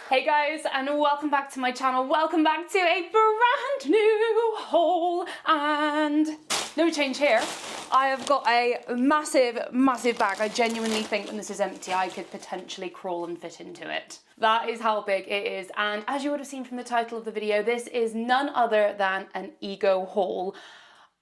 Hey guys, and welcome back to my channel. Welcome back to a brand new haul, and no change here. I have got a massive bag. I genuinely think when this is empty, I could potentially crawl and fit into it. That is how big it is, and as you would have seen from the title of the video, this is none other than an Ego haul,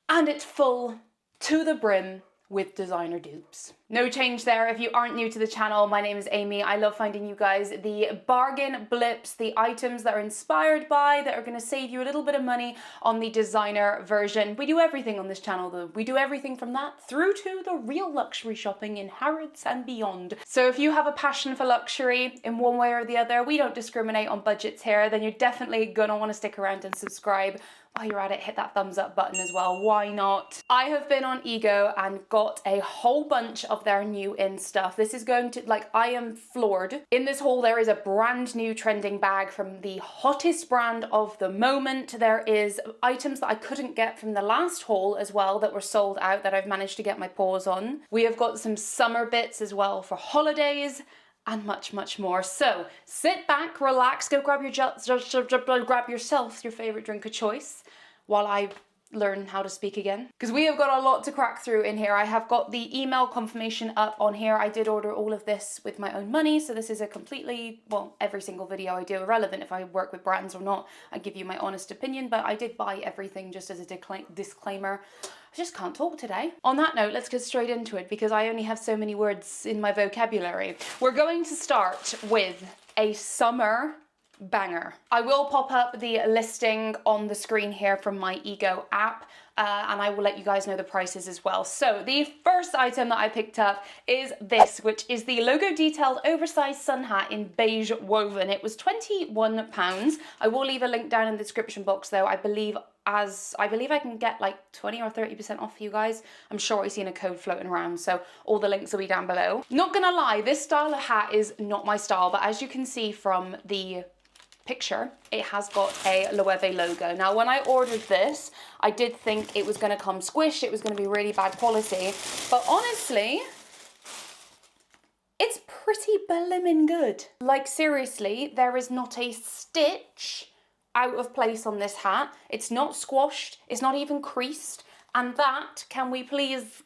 and it's full to the brim with designer dupes. No change there. If you aren't new to the channel, my name is Amy. I love finding you guys the bargain blips, the items that are inspired by, that are going to save you a little bit of money on the designer version. We do everything on this channel though. We do everything from that through to the real luxury shopping in Harrods and beyond. So if you have a passion for luxury in one way or the other, we don't discriminate on budgets here, then you're definitely gonna want to stick around and subscribe. While you're at it, hit that thumbs up button as well. Why not? I have been on Ego and got a whole bunch of their new in stuff. This is going to, like, I am floored. In this haul, there is a brand new trending bag from the hottest brand of the moment. There is items that I couldn't get from the last haul as well that were sold out that I've managed to get my paws on. We have got some summer bits as well for holidays, and much more. So sit back, relax, go grab yourself your favorite drink of choice while I learn how to speak again, because we have got a lot to crack through in here. I have got the email confirmation up on here. I did order all of this with my own money, so this is a completely, well, every single video I do, irrelevant if I work with brands or not, I give you my honest opinion, but I did buy everything just as a disclaimer. I just can't talk today. On that note, let's get straight into it because I only have so many words in my vocabulary. We're going to start with a summer banger. I will pop up the listing on the screen here from my Ego app, and I will let you guys know the prices as well. So the first item that I picked up is this, which is the logo detailed oversized sun hat in beige woven. It was £21. I will leave a link down in the description box though. I believe I can get like 20 or 30% off for you guys. I'm sure I've seen a code floating around, so all the links will be down below. Not gonna lie, this style of hat is not my style, but as you can see from the picture, it has got a Loewe logo. Now, when I ordered this, I did think it was going to come squished, it was going to be really bad quality, but honestly, it's pretty blimmin' good. Like, seriously, there is not a stitch out of place on this hat. It's not squashed, it's not even creased, and that, can we please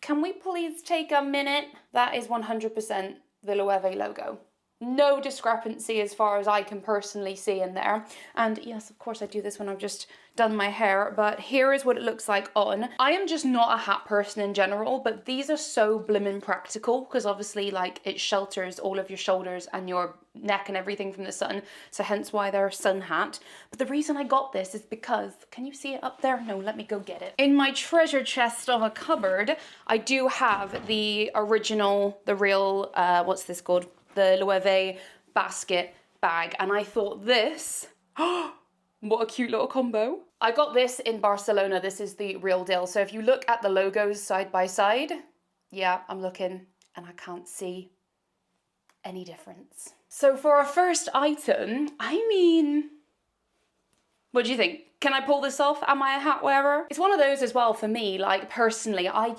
take a minute? That is 100% the Loewe logo. No discrepancy as far as I can personally see in there. And yes, of course I do this when I've just done my hair, but here is what it looks like on. I am just not a hat person in general, but these are so blimmin' practical because obviously, like, it shelters all of your shoulders and your neck and everything from the sun, so hence why they're a sun hat. But the reason I got this is because, can you see it up there? No, let me go get it. In my treasure chest of a cupboard, I do have the original, the real, what's this called? The Loewe basket bag, and I thought this, what a cute little combo. I got this in Barcelona. This is the real deal. So if you look at the logos side by side, yeah, I'm looking and I can't see any difference. So for our first item, I mean, what do you think? Can I pull this off? Am I a hat wearer? It's one of those as well for me, like personally, I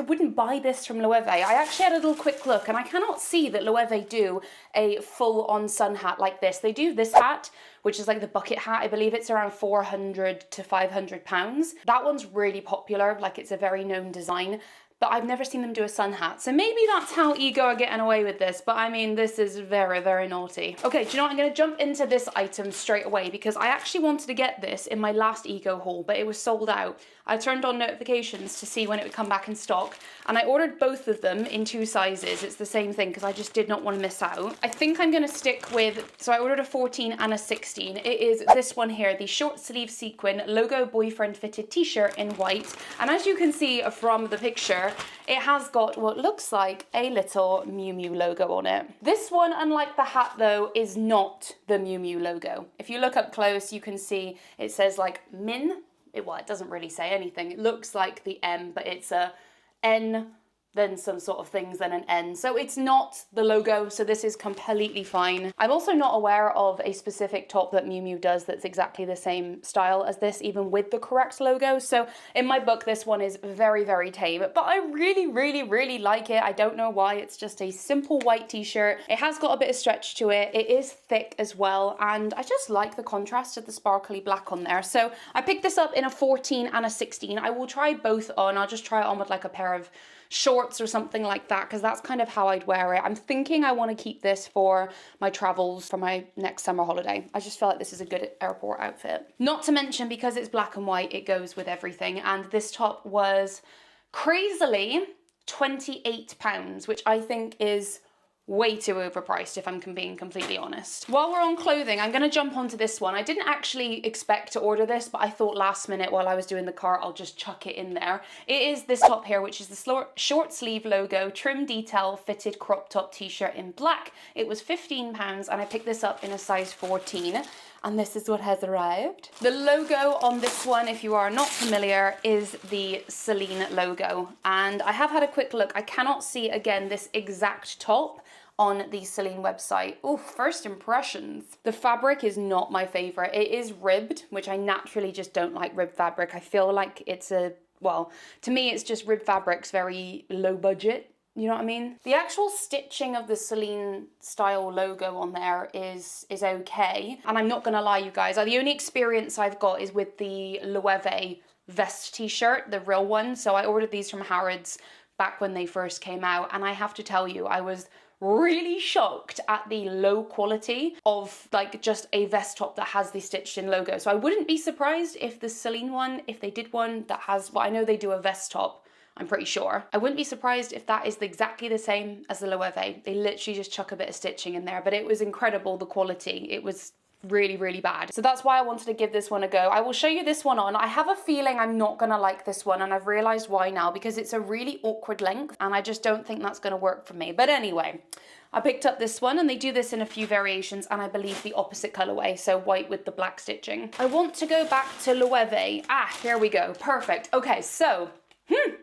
wouldn't buy this from Loewe. I actually had a little quick look and I cannot see that Loewe do a full-on sun hat like this. They do this hat, which is like the bucket hat. I believe it's around 400 to 500 pounds. That one's really popular, like it's a very known design, but I've never seen them do a sun hat. So maybe that's how Ego are getting away with this, but I mean, this is very naughty. Okay, do you know what? I'm gonna jump into this item straight away because I actually wanted to get this in my last Ego haul, but it was sold out. I turned on notifications to see when it would come back in stock, and I ordered both of them in 2 sizes. It's the same thing because I just did not want to miss out. I think I'm gonna stick with, so I ordered a 14 and a 16. It is this one here, the short sleeve sequin logo boyfriend fitted t-shirt in white. And as you can see from the picture, it has got what looks like a little Miu Miu logo on it. This one, unlike the hat though, is not the Miu Miu logo. If you look up close, you can see it says like Min. Well, it doesn't really say anything. It looks like the M, but it's a N then some sort of things, then an N. So it's not the logo, so this is completely fine. I'm also not aware of a specific top that Miu Miu does that's exactly the same style as this, even with the correct logo. So in my book, this one is very, very tame, but I really, really, really like it. I don't know why. It's just a simple white t-shirt. It has got a bit of stretch to it. It is thick as well, and I just like the contrast of the sparkly black on there. So I picked this up in a 14 and a 16. I will try both on. I'll just try it on with like a pair of shorts or something like that, because that's kind of how I'd wear it. I'm thinking I want to keep this for my travels for my next summer holiday. I just feel like this is a good airport outfit. Not to mention, because it's black and white, it goes with everything. And this top was crazily £28, which I think is way too overpriced, if I'm being completely honest. While we're on clothing, I'm gonna jump onto this one. I didn't actually expect to order this, but I thought last minute while I was doing the cart, I'll just chuck it in there. It is this top here, which is the short sleeve logo, trim detail, fitted crop top t-shirt in black. It was £15, and I picked this up in a size 14. And this is what has arrived. The logo on this one, if you are not familiar, is the Celine logo. And I have had a quick look. I cannot see, again, this exact top on the Celine website. Oh, first impressions. The fabric is not my favorite. It is ribbed, which I naturally just don't like ribbed fabric. I feel like it's well, to me, it's just ribbed fabric's very low budget. You know what I mean? The actual stitching of the Celine style logo on there is okay. And I'm not gonna lie, you guys, the only experience I've got is with the Loewe vest t-shirt, the real one. So I ordered these from Harrods back when they first came out. And I have to tell you, I was really shocked at the low quality of like just a vest top that has the stitched in logo. So I wouldn't be surprised if the Celine one, if they did one that has, well, I know they do a vest top, I'm pretty sure. I wouldn't be surprised if that is exactly the same as the Loewe. They literally just chuck a bit of stitching in there, but it was incredible, the quality. It was really, really bad. So that's why I wanted to give this one a go. I will show you this one on. I have a feeling I'm not gonna like this one, and I've realized why now, because it's a really awkward length, and I just don't think that's gonna work for me. But anyway, I picked up this one, and they do this in a few variations, and I believe the opposite colorway, so white with the black stitching. I want to go back to Loewe. Here we go, perfect. Okay, so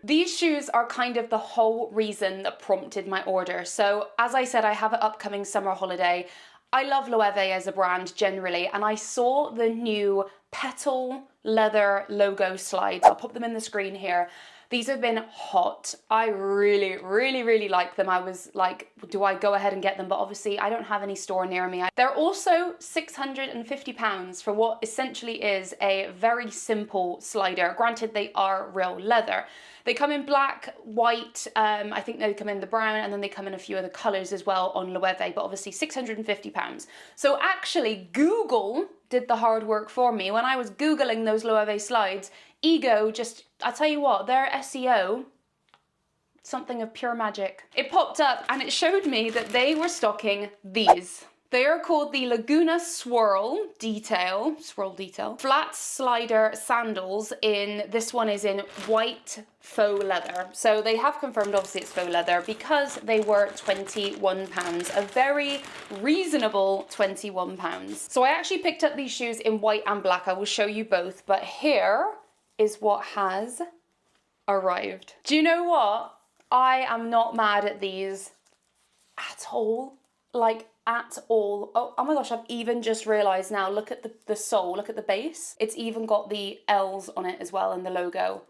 these shoes are kind of the whole reason that prompted my order. So as I said, I have an upcoming summer holiday. I love Loewe as a brand generally, and I saw the new petal leather logo slides. I'll pop them in the screen here. These have been hot. I really, really, really like them. I was like, do I go ahead and get them? But obviously I don't have any store near me. They're also £650 for what essentially is a very simple slider. Granted, they are real leather. They come in black, white, I think they come in the brown, and then they come in a few other colors as well on Loewe, but obviously £650. So actually Google did the hard work for me. When I was Googling those Loewe slides, Ego just, I'll tell you what, their SEO, something of pure magic. It popped up and it showed me that they were stocking these. They are called the Laguna Swirl Detail flat slider sandals. This one is in white faux leather. So they have confirmed obviously it's faux leather because they were £21, a very reasonable £21. So I actually picked up these shoes in white and black. I will show you both, but here is what has arrived. Do you know what? I am not mad at these at all. Like, at all. Oh my gosh, I've even just realized now, look at the sole, look at the base. It's even got the L's on it as well in the logo.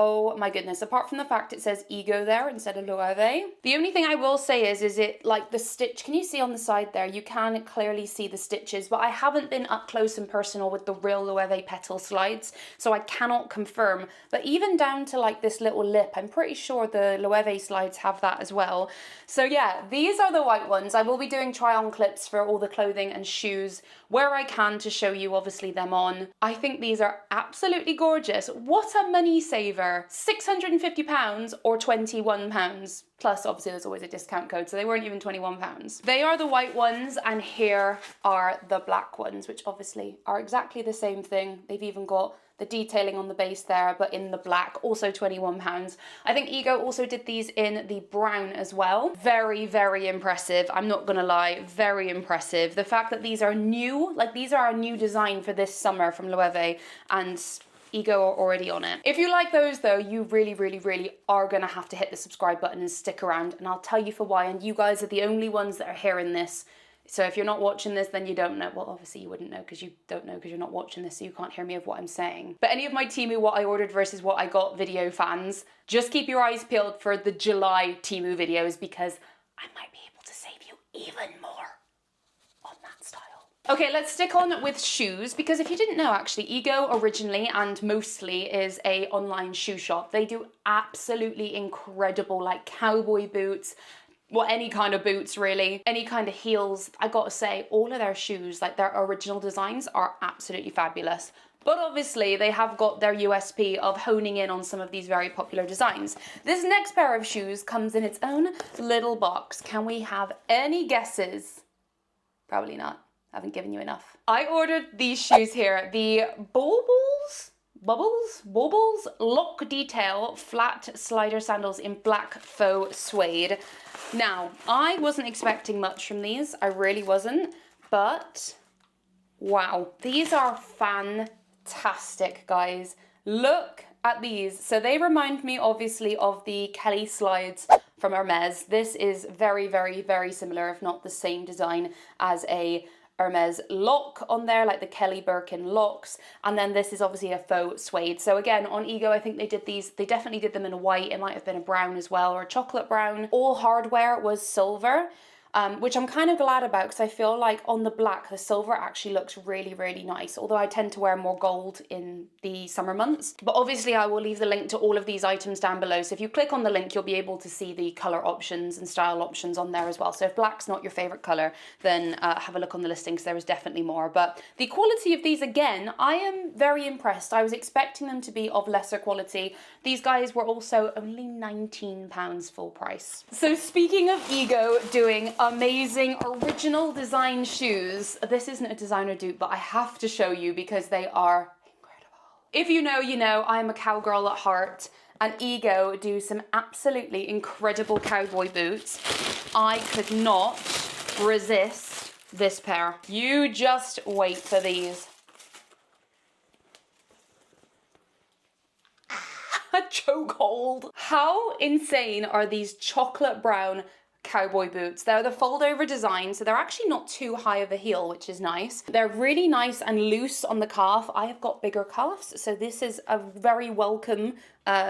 Oh my goodness, apart from the fact it says Ego there instead of Loewe. The only thing I will say is it like the stitch, can you see on the side there? You can clearly see the stitches, but I haven't been up close and personal with the real Loewe petal slides, so I cannot confirm. But even down to like this little lip, I'm pretty sure the Loewe slides have that as well. So yeah, these are the white ones. I will be doing try on clips for all the clothing and shoes where I can to show you obviously them on. I think these are absolutely gorgeous. What a money saver. £650 or £21. Plus, obviously, there's always a discount code, so they weren't even £21. They are the white ones, and here are the black ones, which obviously are exactly the same thing. They've even got the detailing on the base there, but in the black, also £21. I think Ego also did these in the brown as well. Very, very impressive. I'm not gonna lie, very impressive. The fact that these are new, like these are a new design for this summer from Loewe, and Ego are already on it. If you like those though, you really, really, really are gonna have to hit the subscribe button and stick around, and I'll tell you for why, and you guys are the only ones that are hearing this. So if you're not watching this, then you don't know. Well, obviously you wouldn't know because you don't know because you're not watching this, so you can't hear me of what I'm saying. But any of my Temu what I ordered versus what I got video fans, just keep your eyes peeled for the July Temu videos because I might be able to save you even more on that style. Okay, let's stick on with shoes because if you didn't know, actually, Ego originally and mostly is a online shoe shop. They do absolutely incredible like cowboy boots, well, any kind of boots really, any kind of heels. I gotta say, all of their shoes, like their original designs are absolutely fabulous. But obviously they have got their USP of honing in on some of these very popular designs. This next pair of shoes comes in its own little box. Can we have any guesses? Probably not. I haven't given you enough. I ordered these shoes here, the Bubbles lock detail flat slider sandals in black faux suede. Now, I wasn't expecting much from these, I really wasn't, but wow, these are fantastic, guys. Look at these. So they remind me obviously of the Kelly slides from Hermes. This is very, very, very similar, if not the same design as a Hermes lock on there, like the Kelly Birkin locks, and then this is obviously a faux suede. So again, on Ego, I think they did these, they definitely did them in a white, it might have been a brown as well, or a chocolate brown. All hardware was silver, which I'm kind of glad about because I feel like on the black, the silver actually looks really, really nice, although I tend to wear more gold in the summer months. But obviously I will leave the link to all of these items down below, so if you click on the link, you'll be able to see the color options and style options on there as well. So if black's not your favorite color, then have a look on the listings, there is definitely more. But the quality of these, again, I am very impressed. I was expecting them to be of lesser quality. These guys were also only £19 full price. So speaking of Ego doing amazing original design shoes, this isn't a designer dupe, but I have to show you because they are incredible. If you know, you know, I'm a cowgirl at heart, and Ego do some absolutely incredible cowboy boots. I could not resist this pair. You just wait for these. A chokehold. How insane are these chocolate brown cowboy boots? They're the fold over design, so they're actually not too high of a heel, which is nice. They're really nice and loose on the calf. I have got bigger calves, so this is a very welcome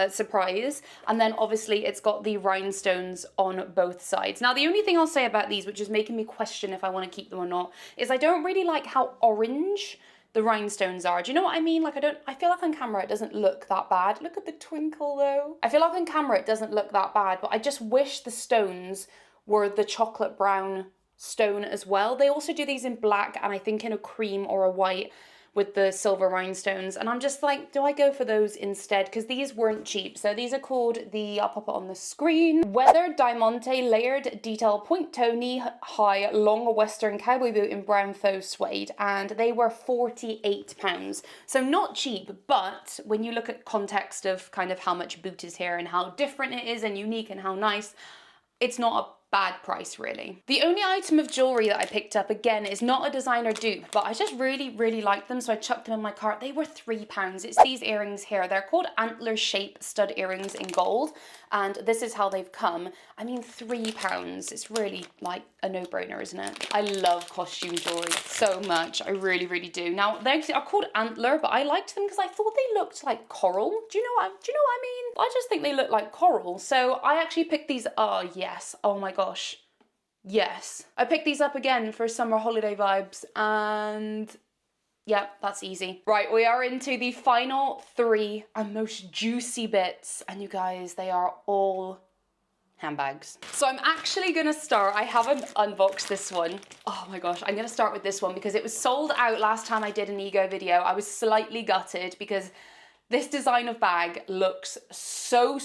surprise. And then obviously it's got the rhinestones on both sides. Now the only thing I'll say about these, which is making me question if I want to keep them or not, is I don't really like how orange the rhinestones are. Do you know what I mean? Like I feel like on camera it doesn't look that bad. Look at the twinkle though. I feel like on camera it doesn't look that bad, but I just wish the stones were the chocolate brown stone as well. They also do these in black and I think in a cream or a white with the silver rhinestones. And I'm just like, do I go for those instead? Because these weren't cheap. So these are called the, I'll pop it on the screen, Weather Diamante Layered Detail Point Toe Knee High Long Western Cowboy Boot in brown faux suede. And they were £48. So not cheap, but when you look at context of kind of how much boot is here and how different it is and unique and how nice, it's not a bad price really. The only item of jewelry that I picked up, again, is not a designer dupe, but I just really, really liked them, so I chucked them in my cart. They were £3. It's these earrings here. They're called antler shape stud earrings in gold, and this is how they've come. I mean, £3. It's really like a no-brainer, isn't it? I love costume jewelry so much. I really, really do. Now, they are called antler, but I liked them because I thought they looked like coral. Do you know what I mean? I just think they look like coral. So I actually picked these. Oh, yes. Oh my gosh. Yes. I picked these up again for summer holiday vibes, and yeah, that's easy. Right, we are into the final three and most juicy bits, and you guys, they are all handbags. So I'm actually gonna start, I haven't unboxed this one. Oh my gosh, I'm gonna start with this one because it was sold out last time I did an Ego video. I was slightly gutted because this design of bag looks so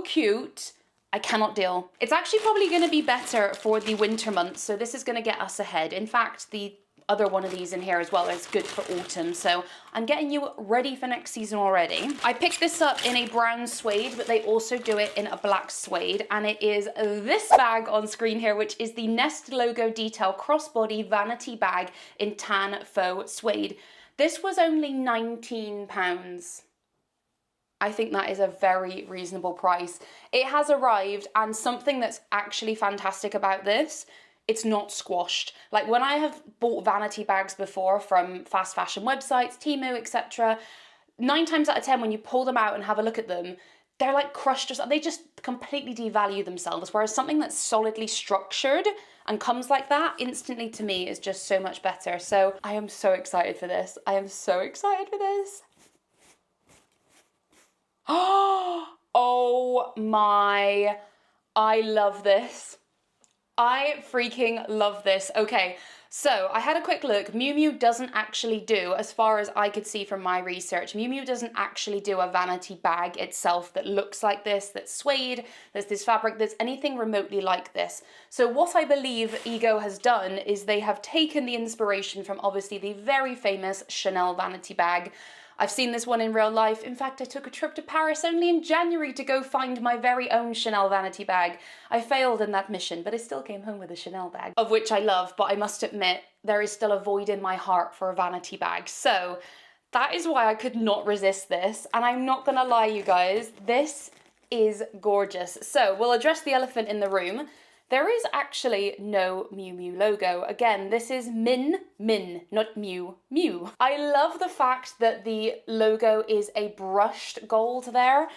cute. I cannot deal. It's actually probably gonna be better for the winter months, so this is gonna get us ahead. In fact, the other one of these in here as well is good for autumn, so I'm getting you ready for next season already. I picked this up in a brown suede, but they also do it in a black suede, and it is this bag on screen here, which is the Nest logo detail crossbody vanity bag in tan faux suede. This was only £19. I think that is a very reasonable price. It has arrived, and something that's actually fantastic about this, it's not squashed. Like when I have bought vanity bags before from fast fashion websites, Temu, etc., 9 times out of 10 when you pull them out and have a look at them, they're like crushed, or they just completely devalue themselves. Whereas something that's solidly structured and comes like that instantly, to me, is just so much better. So I am so excited for this. I am so excited for this. Oh my, I love this. I freaking love this. Okay, so I had a quick look. Miu Miu doesn't actually do, as far as I could see from my research, Miu Miu doesn't actually do a vanity bag itself that looks like this, that's suede, there's this fabric, that's anything remotely like this. So what I believe Ego has done is they have taken the inspiration from obviously the very famous Chanel vanity bag. I've seen this one in real life. In fact, I took a trip to Paris only in January to go find my very own Chanel vanity bag. I failed in that mission, but I still came home with a Chanel bag, of which I love, but I must admit, there is still a void in my heart for a vanity bag. So that is why I could not resist this. And I'm not gonna lie, you guys, this is gorgeous. So we'll address the elephant in the room. There is actually no Miu Miu logo. Again, this is Min, not Miu, Miu. I love the fact that the logo is a brushed gold there.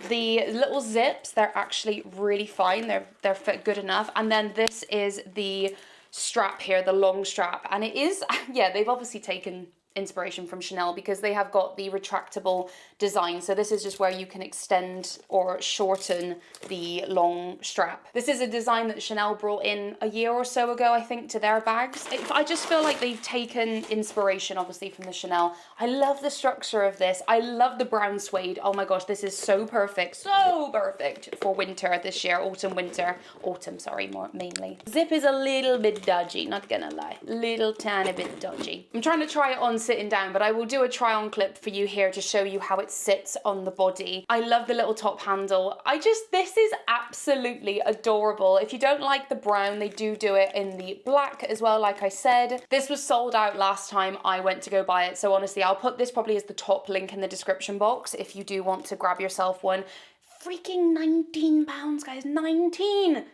The little zips, they're actually really fine. They're fit good enough. And then this is the strap here, the long strap. And it is, yeah, they've obviously taken inspiration from Chanel because they have got the retractable design. So this is just where you can extend or shorten the long strap. This is a design that Chanel brought in a year or so ago, I think, to their bags. I just feel like they've taken inspiration, obviously, from the Chanel. I love the structure of this. I love the brown suede. Oh my gosh, this is so perfect for winter this year, autumn, sorry, more mainly. Zip is a little bit dodgy, not gonna lie. Little tiny bit dodgy. I'm trying to try it on sitting down, but I will do a try on clip for you here to show you how it sits on the body. I love the little top handle. This is absolutely adorable. If you don't like the brown, they do it in the black as well, like I said. This was sold out last time I went to go buy it, so honestly, I'll put this probably as the top link in the description box if you do want to grab yourself one. Freaking £19, guys, 19!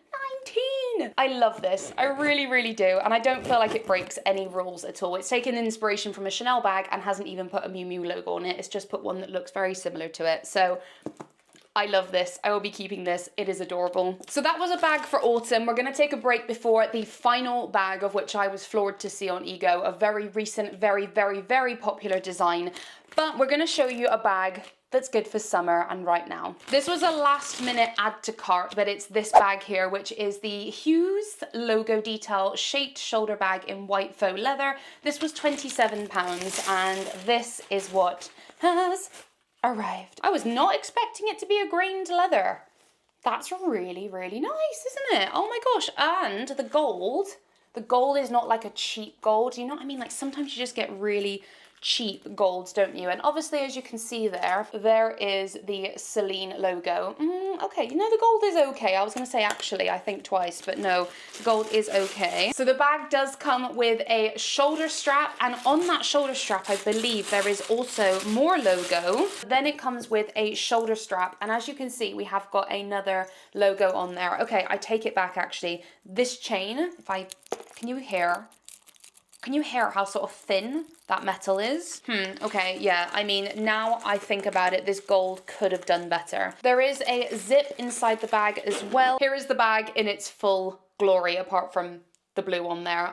I love this. I really, really do. And I don't feel like it breaks any rules at all. It's taken inspiration from a Chanel bag and hasn't even put a Miu Miu logo on it. It's just put one that looks very similar to it. So I love this. I will be keeping this. It is adorable. So that was a bag for autumn. We're going to take a break before the final bag, of which I was floored to see on Ego. A very recent, very, very, very popular design. But we're going to show you a bag that's good for summer and right now. This was a last minute add to cart, but it's this bag here, which is the Hughes logo detail shaped shoulder bag in white faux leather. This was £27, and this is what has arrived. I was not expecting it to be a grained leather. That's really, really nice, isn't it? Oh my gosh. And the gold is not like a cheap gold. You know what I mean? Like sometimes you just get really cheap golds, don't you? And obviously, as you can see there is the Celine logo. Okay, you know, the gold is okay. I was going to say actually, I think twice, but no, the gold is okay. So the bag does come with a shoulder strap, and on that shoulder strap, I believe there is also more logo. Then it comes with a shoulder strap, and as you can see, we have got another logo on there. Okay, I take it back actually. This chain, can you hear? Can you hear how sort of thin that metal is? Okay, yeah, I mean, now I think about it, this gold could have done better. There is a zip inside the bag as well. Here is the bag in its full glory, apart from the blue one there.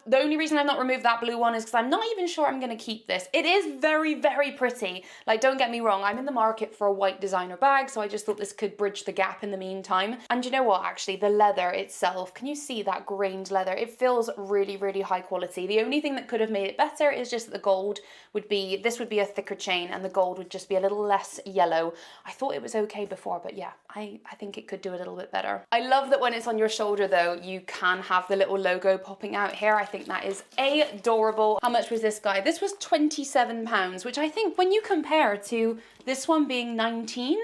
The only reason I've not removed that blue one is because I'm not even sure I'm going to keep this. It is very, very pretty. Like, don't get me wrong, I'm in the market for a white designer bag, so I just thought this could bridge the gap in the meantime. And you know what, actually, the leather itself, can you see that grained leather? It feels really, really high quality. The only thing that could have made it better is just that the gold would be, this would be a thicker chain, and the gold would just be a little less yellow. I thought it was okay before, but yeah, I think it could do a little bit better. I love that when it's on your shoulder though, you can have the little logo popping out here. I think that is adorable. How much was this guy? This was £27, which I think when you compare to this one being 19,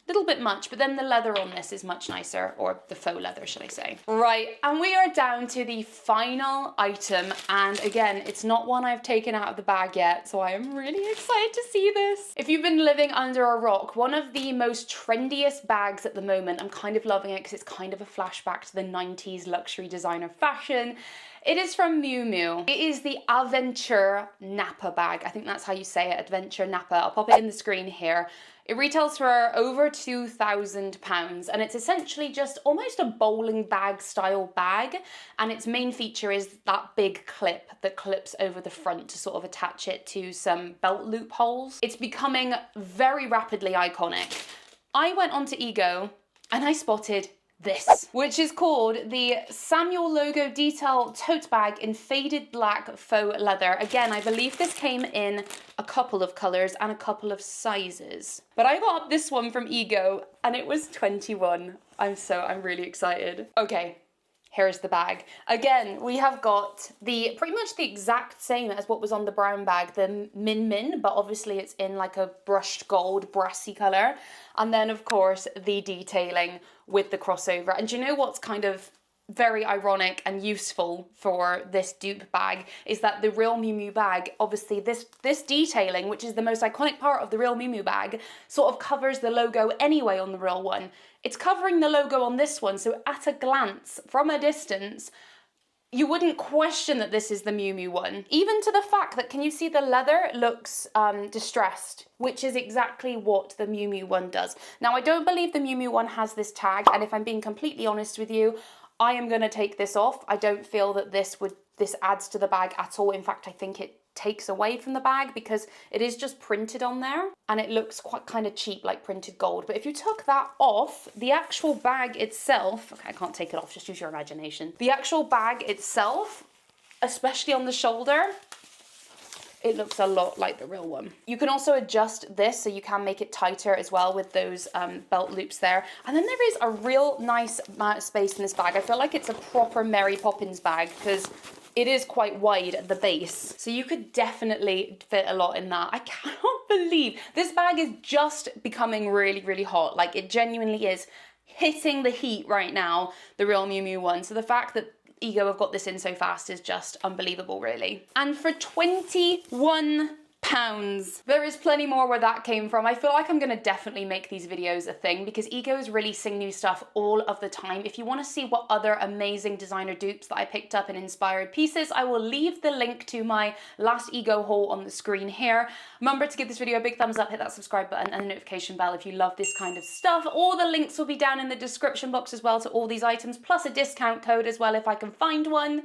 little bit much, but then the leather on this is much nicer, or the faux leather, should I say. Right, and we are down to the final item, and again, it's not one I've taken out of the bag yet, so I am really excited to see this. If you've been living under a rock, one of the most trendiest bags at the moment, I'm kind of loving it because it's kind of a flashback to the 90s luxury designer fashion. It is from Miu Miu. It is the Adventure Napa bag. I think that's how you say it, Adventure Napa. I'll pop it in the screen here. It retails for over £2,000, and it's essentially just almost a bowling bag style bag, and its main feature is that big clip that clips over the front to sort of attach it to some belt loop holes. It's becoming very rapidly iconic. I went onto Ego and I spotted this, which is called the Samuel logo detail tote bag in faded black faux leather. Again, I believe this came in a couple of colors and a couple of sizes, but I got this one from Ego and it was 21. I'm really excited. Okay, here's the bag. Again, we have got the pretty much the exact same as what was on the brown bag, the Min Min, but obviously it's in like a brushed gold, brassy color. And then of course the detailing with the crossover. And do you know what's kind of very ironic and useful for this dupe bag is that the real Miu Miu bag, obviously this detailing, which is the most iconic part of the real Miu Miu bag, sort of covers the logo anyway on the real one. It's covering the logo on this one, so at a glance, from a distance, you wouldn't question that this is the Miu Miu one. Even to the fact that, can you see the leather looks distressed, which is exactly what the Miu Miu one does. Now, I don't believe the Miu Miu one has this tag, and if I'm being completely honest with you, I am gonna take this off. I don't feel that this adds to the bag at all. In fact, I think it takes away from the bag because it is just printed on there and it looks quite kind of cheap, like printed gold. But if you took that off, the actual bag itself, okay, I can't take it off, just use your imagination. The actual bag itself, especially on the shoulder, it looks a lot like the real one. You can also adjust this so you can make it tighter as well with those belt loops there. And then there is a real nice amount of space in this bag. I feel like it's a proper Mary Poppins bag because it is quite wide at the base. So you could definitely fit a lot in that. I cannot believe this bag is just becoming really, really hot. Like it genuinely is hitting the heat right now, the real Miu Miu one. So the fact that Ego have got this in so fast is just unbelievable, really. And for £21, there is plenty more where that came from. I feel like I'm gonna definitely make these videos a thing because Ego is releasing new stuff all of the time. If you wanna see what other amazing designer dupes that I picked up and inspired pieces, I will leave the link to my last Ego haul on the screen here. Remember to give this video a big thumbs up, hit that subscribe button and the notification bell if you love this kind of stuff. All the links will be down in the description box as well to all these items, plus a discount code as well if I can find one.